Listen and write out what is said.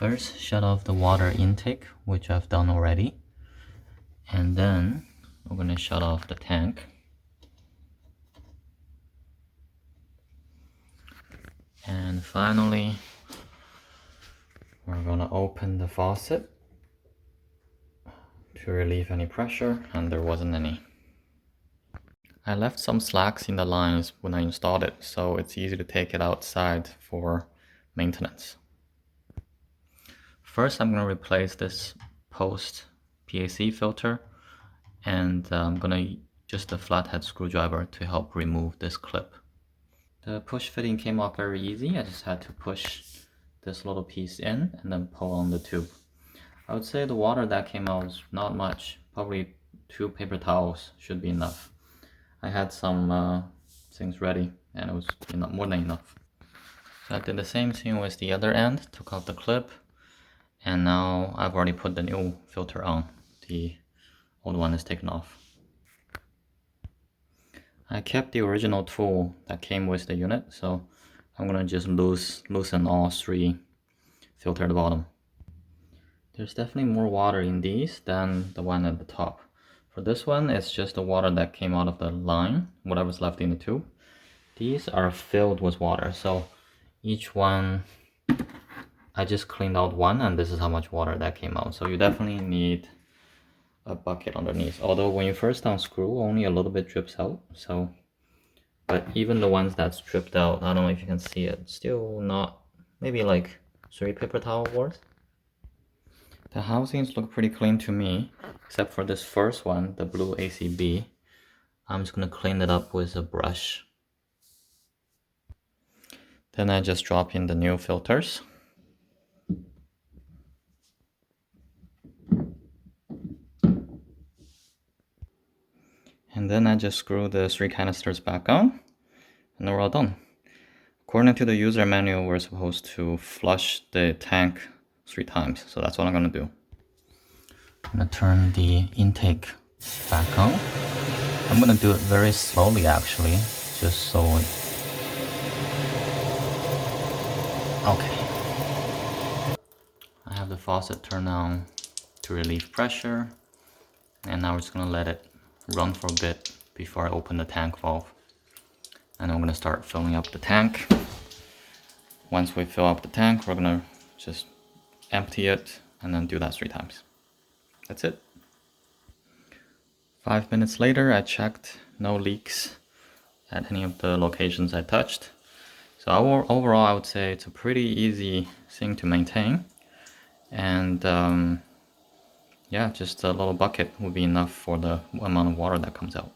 First, shut off the water intake, which I've done already. And then we're going to shut off the tank. And finally, we're going to open the faucet to relieve any pressure, and there wasn't any. I left some slacks in the lines when I installed it, so it's easy to take it outside for maintenance. First, I'm going to replace this post PAC filter, and I'm going to use the flathead screwdriver to help remove this clip. The push fitting came off very easy. I just had to push this little piece in and then pull on the tube. I would say the water that came out was not much, probably 2 paper towels should be enough. I had some things ready and it was more than enough. So I did the same thing with the other end, took out the clip, and now I've already put the new filter on. The old one is taken off. I kept the original tool that came with the unit, so I'm gonna just loosen all 3 filter at the bottom. There's definitely more water in these than the one at the top. For this one, it's just the water that came out of the line, whatever's left in the tube. These are filled with water, so each one, I just cleaned out one, and this is how much water that came out. So you definitely need a bucket underneath. Although when you first unscrew, only a little bit drips out. So, but even the ones that's dripped out, I don't know if you can see it, still not, maybe like 3 paper towel worth. The housings look pretty clean to me, except for this first one, the blue ACB. I'm just gonna clean it up with a brush. Then I just drop in the new filters. And then I just screw the 3 canisters back on, and then we're all done. According to the user manual, we're supposed to flush the tank 3 times, so that's what I'm gonna do. I'm gonna turn the intake back on. I'm gonna do it very slowly actually, just so it... Okay. I have the faucet turned on to relieve pressure, and now we're just gonna let it run for a bit before I open the tank valve. And I'm gonna start filling up the tank. Once we fill up the tank, we're gonna just empty it and then do that 3 times. That's it. 5 minutes later, I checked, no leaks at any of the locations I touched. So overall, I would say it's a pretty easy thing to maintain. And yeah, just a little bucket will be enough for the amount of water that comes out.